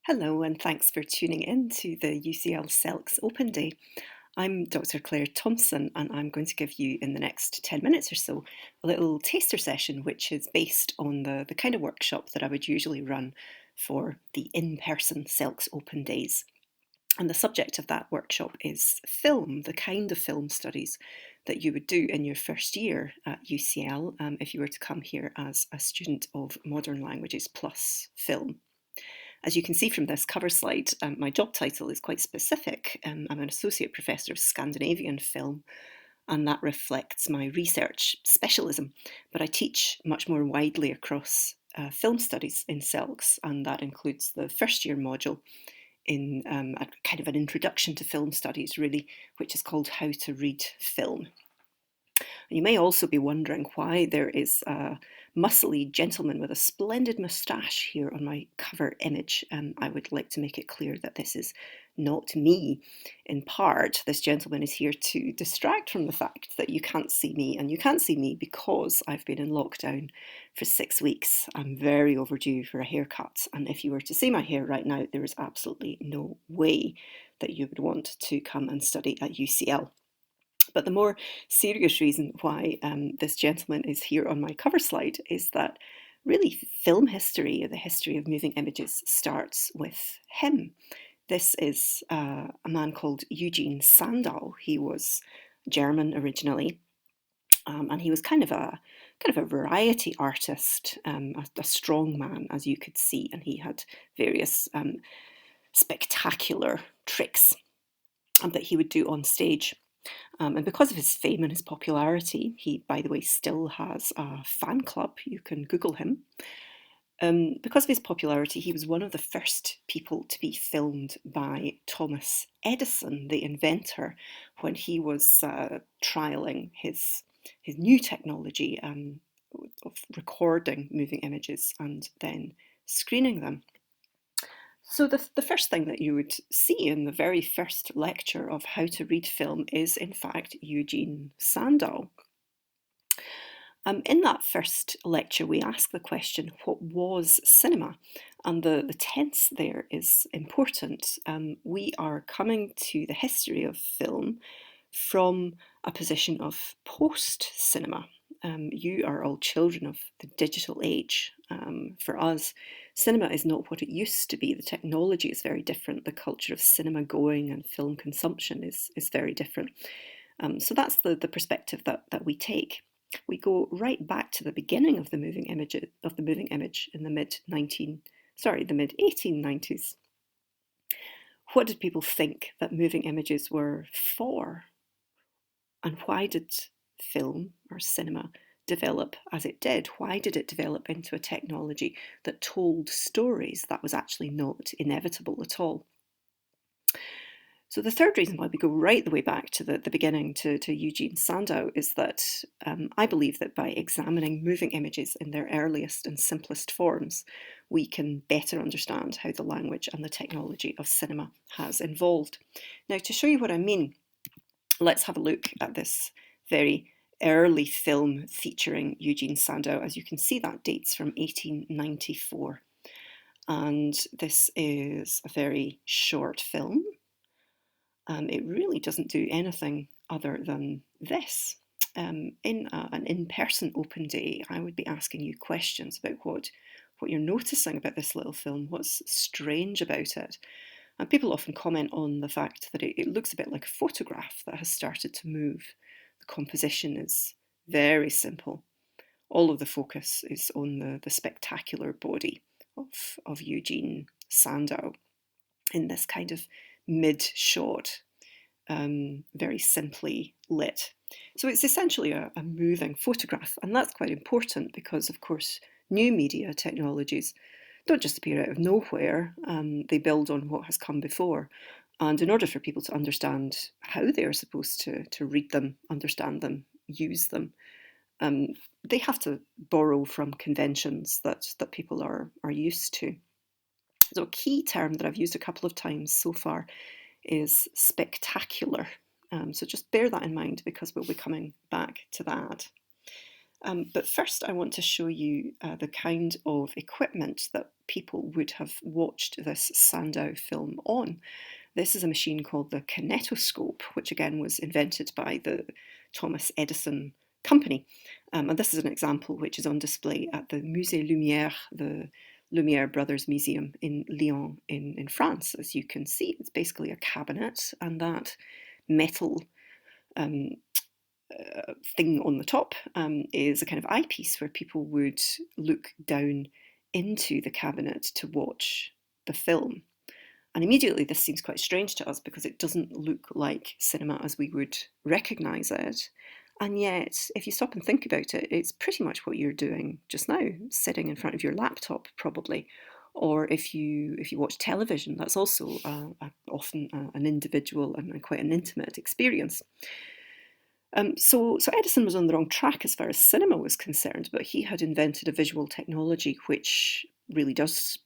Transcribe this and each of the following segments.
Hello, and thanks for tuning in to the UCL Selks Open Day. I'm Dr. Claire Thompson, and I'm going to give you, in the next 10 minutes or so, a little taster session, which is based on the kind of workshop that I would usually run for the in-person Selks Open Days. And the subject of that workshop is film, the kind of film studies that you would do in your first year at UCL if you were to come here as a student of Modern Languages plus film. As you can see from this cover slide, my job title is quite specific. I'm an Associate Professor of Scandinavian Film, and that reflects my research specialism. But I teach much more widely across film studies in CELCS, and that includes the first year module in a kind of an introduction to film studies, really, which is called How to Read Film. You may also be wondering why there is a muscly gentleman with a splendid moustache here on my cover image. I would like to make it clear that this is not me. In part, this gentleman is here to distract from the fact that you can't see me, and you can't see me because I've been in lockdown for 6 weeks. I'm very overdue for a haircut, and if you were to see my hair right now, there is absolutely no way that you would want to come and study at UCL. But the more serious reason why this gentleman is here on my cover slide is that really film history, the history of moving images, starts with him. This is a man called Eugene Sandow. He was German originally, and he was kind of a variety artist, a strong man, as you could see, and he had various spectacular tricks that he would do on stage. And because of his fame and his popularity, he, by the way, still has a fan club. You can Google him. Because of his popularity, he was one of the first people to be filmed by Thomas Edison, the inventor, when he was trialling his new technology of recording moving images and then screening them. So the first thing that you would see in the very first lecture of how to read film is, in fact, Eugene Sandow. In that first lecture, we ask the question, what was cinema? And the tense there is important. We are coming to the history of film from a position of post-cinema. You are all children of the digital age. For us, cinema is not what it used to be. The technology is very different. The culture of cinema going and film consumption is very different. So that's the perspective that we take. We go right back to the beginning of the moving image in the mid 1890s. What did people think that moving images were for? And why did film or cinema develop as it did? Why did it develop into a technology that told stories that was actually not inevitable at all? So the third reason why we go right the way back to the beginning to Eugene Sandow is that I believe that by examining moving images in their earliest and simplest forms, we can better understand how the language and the technology of cinema has evolved. Now, to show you what I mean, let's have a look at this very early film featuring Eugene Sandow. As you can see, that dates from 1894. And this is a very short film. It really doesn't do anything other than this. In an in-person open day, I would be asking you questions about what you're noticing about this little film, what's strange about it. And people often comment on the fact that it looks a bit like a photograph that has started to move. The composition is very simple. All of the focus is on the spectacular body of Eugene Sandow in this kind of mid-shot, very simply lit. So it's essentially a moving photograph, and that's quite important because, of course, new media technologies don't just appear out of nowhere. They build on what has come before. And in order for people to understand how they're supposed to read them, understand them, use them, they have to borrow from conventions that people are used to. So a key term that I've used a couple of times so far is spectacular. So just bear that in mind because we'll be coming back to that. But first, I want to show you the kind of equipment that people would have watched this Sandow film on. This is a machine called the kinetoscope, which again was invented by the Thomas Edison company. And this is an example which is on display at the Musée Lumière, the Lumière Brothers Museum in Lyon in France. As you can see, it's basically a cabinet, and that metal um, thing on the top is a kind of eyepiece where people would look down into the cabinet to watch the film. And immediately this seems quite strange to us because it doesn't look like cinema as we would recognise it. And yet, if you stop and think about it, it's pretty much what you're doing just now, sitting in front of your laptop, probably. Or if you watch television, that's also often an individual and quite an intimate experience. So Edison was on the wrong track as far as cinema was concerned, but he had invented a visual technology which really does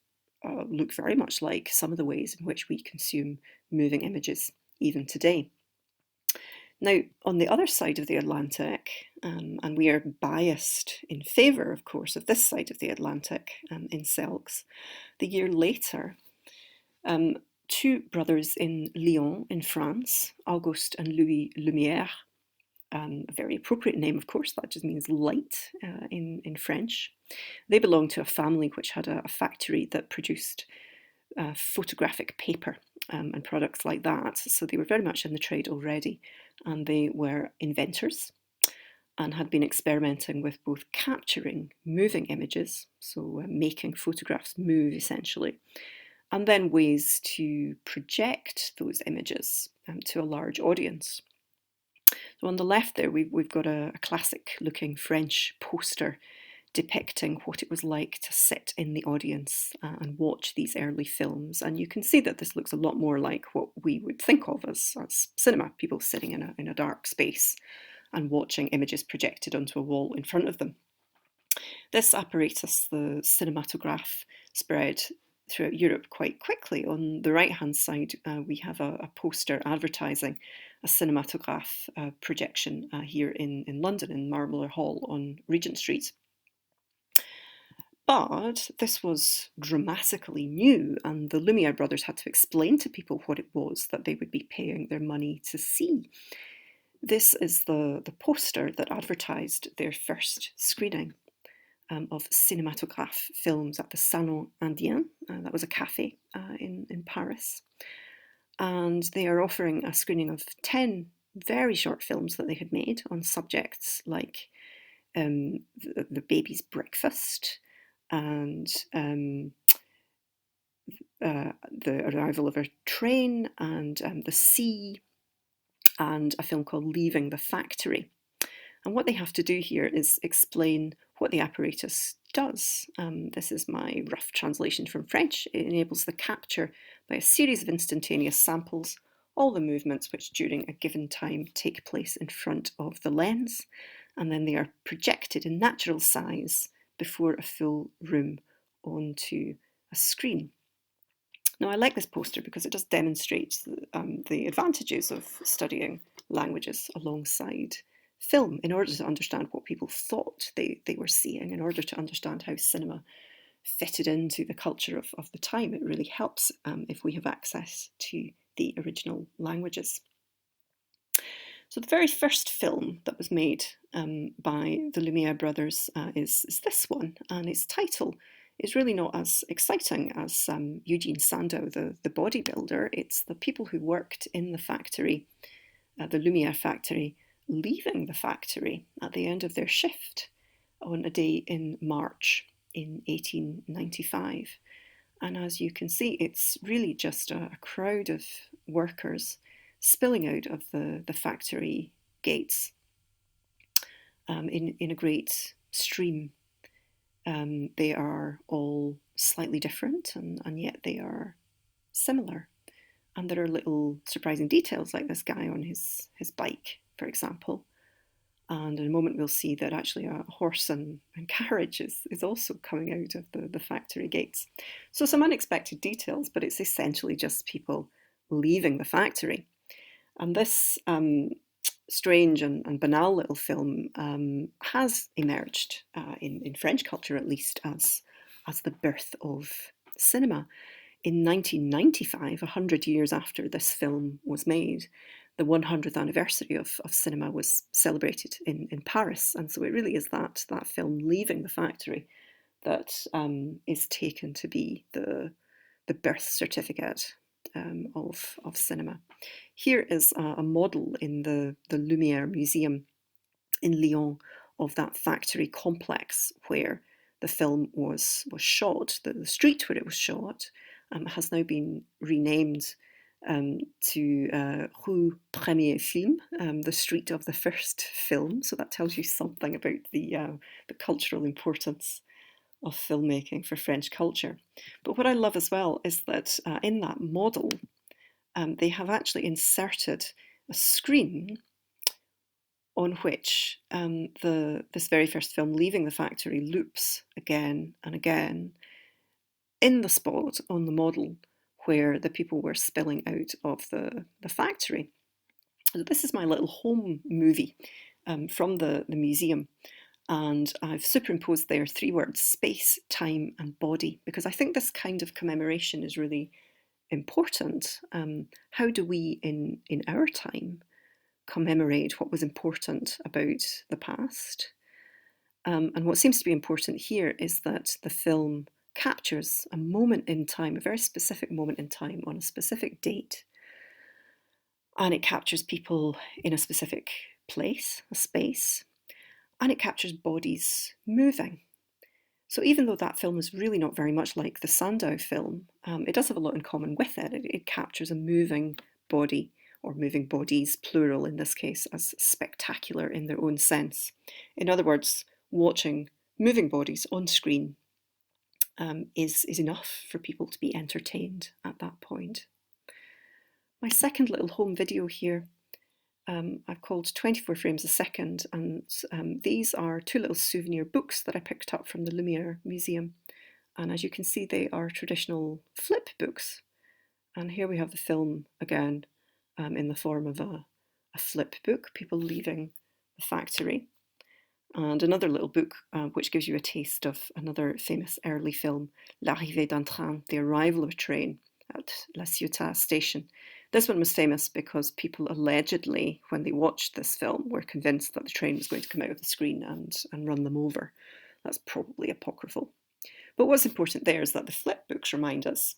look very much like some of the ways in which we consume moving images even today. Now, on the other side of the Atlantic, and we are biased in favour, of course, of this side of the Atlantic in Selks, the year later, two brothers in Lyon in France, Auguste and Louis Lumière, a very appropriate name, of course, that just means light in French. They belonged to a family which had a factory that produced photographic paper and products like that. So they were very much in the trade already, and they were inventors and had been experimenting with both capturing moving images, so making photographs move essentially, and then ways to project those images to a large audience. So on the left there, we've got a classic looking French poster depicting what it was like to sit in the audience and watch these early films. And you can see that this looks a lot more like what we would think of as cinema, people sitting in a dark space and watching images projected onto a wall in front of them. This apparatus, the cinematograph, spread throughout Europe quite quickly. On the right-hand side, we have a poster advertising a cinematograph projection here in London, in Marlborough Hall on Regent Street. But this was dramatically new, and the Lumiere brothers had to explain to people what it was that they would be paying their money to see. This is the poster that advertised their first screening of cinematograph films at the Salon Indien. That was a cafe in Paris. And they are offering a screening of 10 very short films that they had made on subjects like the baby's breakfast and the arrival of a train and the sea and a film called Leaving the Factory. And what they have to do here is explain what the apparatus does. This is my rough translation from French. It enables the capture by a series of instantaneous samples all the movements which during a given time take place in front of the lens, and then they are projected in natural size before a full room onto a screen. Now, I like this poster because it just demonstrates the advantages of studying languages alongside film in order to understand what people thought they were seeing, in order to understand how cinema fitted into the culture of the time. It really helps if we have access to the original languages. So the very first film that was made by the Lumiere brothers is this one, and its title is really not as exciting as Eugene Sandow, the bodybuilder. It's the people who worked in the factory, the Lumiere factory, leaving the factory at the end of their shift on a day in March in 1895. And as you can see, it's really just a crowd of workers spilling out of the factory gates in a great stream. They are all slightly different, and yet they are similar. And there are little surprising details like this guy on his bike, for example. And in a moment we'll see that actually a horse and carriage is also coming out of the factory gates. So some unexpected details, but it's essentially just people leaving the factory. And this strange and banal little film has emerged in French culture, at least, as the birth of cinema. In 1995, 100 years after this film was made, the 100th anniversary of cinema was celebrated in Paris. And so it really is that film leaving the factory that is taken to be the birth certificate of cinema. Here is a model in the Lumière Museum in Lyon of that factory complex where the film was shot. The street where it was shot has now been renamed to Rue Premier Film, the street of the first film. So that tells you something about the cultural importance of filmmaking for French culture. But what I love as well is that in that model, they have actually inserted a screen on which this very first film, leaving the factory, loops again and again in the spot on the model where the people were spilling out of the factory. So this is my little home movie from the museum. And I've superimposed there three words: space, time, and body, because I think this kind of commemoration is really important. How do we, in our time, commemorate what was important about the past? And what seems to be important here is that the film captures a moment in time, a very specific moment in time on a specific date. And it captures people in a specific place, a space, and it captures bodies moving. So even though that film is really not very much like the Sandow film, it does have a lot in common with it. It captures a moving body, or moving bodies, plural in this case, as spectacular in their own sense. In other words, watching moving bodies on screen is enough for people to be entertained at that point. My second little home video here I've called 24 frames a second, and these are two little souvenir books that I picked up from the Lumière Museum. And as you can see, they are traditional flip books. And here we have the film again in the form of a flip book, people leaving the factory. And another little book which gives you a taste of another famous early film, L'arrivée d'un train, the arrival of a train at La Ciotat station. This one was famous because people allegedly, when they watched this film, were convinced that the train was going to come out of the screen and run them over. That's probably apocryphal. But what's important there is that the flip books remind us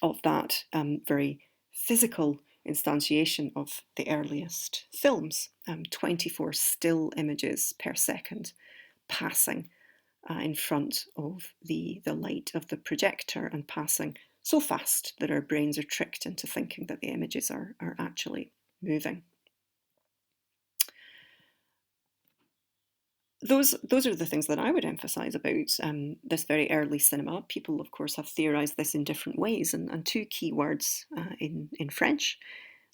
of that very physical instantiation of the earliest films, 24 still images per second passing in front of the light of the projector, and passing so fast that our brains are tricked into thinking that the images are actually moving. Those are the things that I would emphasise about this very early cinema. People, of course, have theorised this in different ways, and two key words in French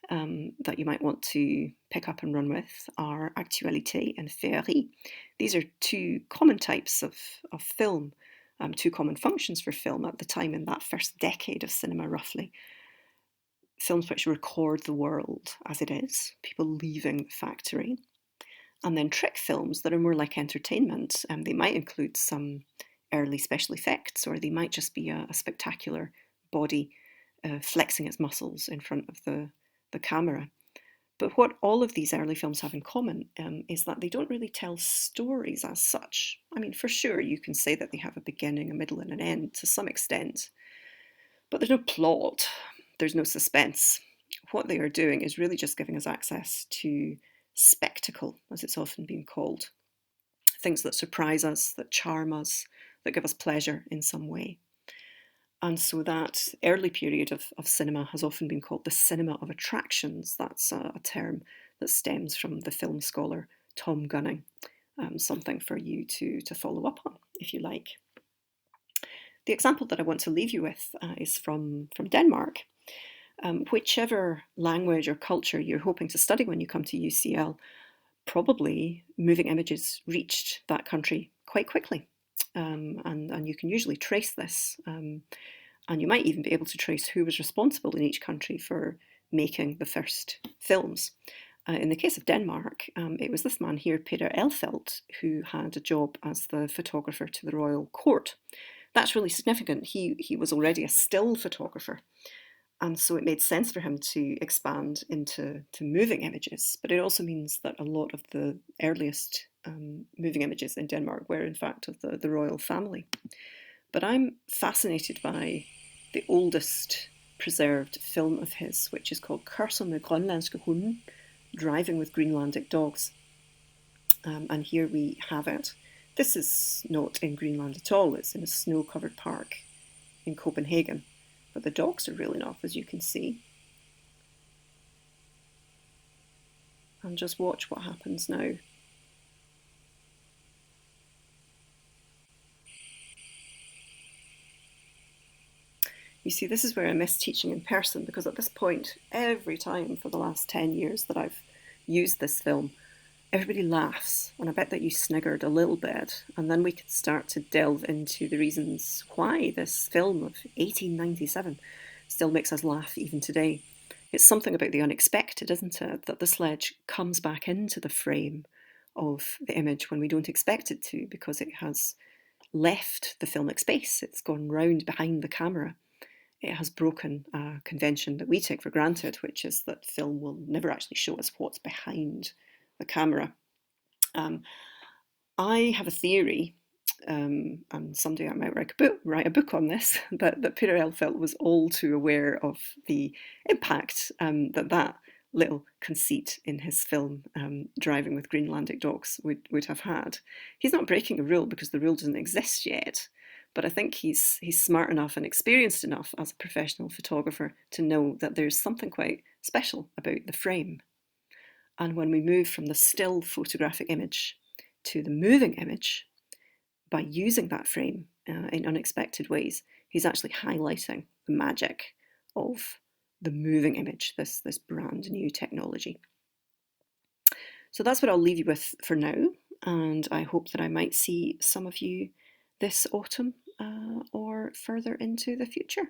that you might want to pick up and run with are actualité and féerie. These are two common types of film, two common functions for film at the time in that first decade of cinema, roughly. Films which record the world as it is, people leaving the factory. And then trick films that are more like entertainment. They might include some early special effects, or they might just be a spectacular body flexing its muscles in front of the camera. But what all of these early films have in common is that they don't really tell stories as such. I mean, for sure, you can say that they have a beginning, a middle, and an end to some extent, but there's no plot, there's no suspense. What they are doing is really just giving us access to spectacle, as it's often been called. Things that surprise us, that charm us, that give us pleasure in some way. And so that early period of cinema has often been called the cinema of attractions. That's a term that stems from the film scholar Tom Gunning. Something for you to follow up on, if you like. The example that I want to leave you with is from Denmark. Whichever language or culture you're hoping to study when you come to UCL, probably moving images reached that country quite quickly. And you can usually trace this. And you might even be able to trace who was responsible in each country for making the first films. In the case of Denmark, it was this man here, Peter Elfelt, who had a job as the photographer to the royal court. That's really significant. He was already a still photographer, and so it made sense for him to expand into moving images. But it also means that a lot of the earliest moving images in Denmark were in fact of the royal family. But I'm fascinated by the oldest preserved film of his, which is called Kørsel med grønlandske hunde, Driving with Greenlandic Dogs. And here we have it. This is not in Greenland at all, it's in a snow-covered park in Copenhagen. But the dogs are real enough, as you can see. And just watch what happens now. You see, this is where I miss teaching in person, because at this point, every time for the last 10 years that I've used this film, everybody laughs, and I bet that you sniggered a little bit, and then we could start to delve into the reasons why this film of 1897 still makes us laugh even today. It's something about the unexpected, isn't it? That the sledge comes back into the frame of the image when we don't expect it to, because it has left the filmic space. It's gone round behind the camera. It has broken a convention that we take for granted, which is that film will never actually show us what's behind the camera. I have a theory, and someday I might write a book on this, that Peter Elfelt was all too aware of the impact that little conceit in his film, Driving with Greenlandic Dogs, would have had. He's not breaking a rule because the rule doesn't exist yet, but I think he's smart enough and experienced enough as a professional photographer to know that there's something quite special about the frame. And when we move from the still photographic image to the moving image, by using that frame in unexpected ways, he's actually highlighting the magic of the moving image, this brand new technology. So that's what I'll leave you with for now, and I hope that I might see some of you this autumn or further into the future.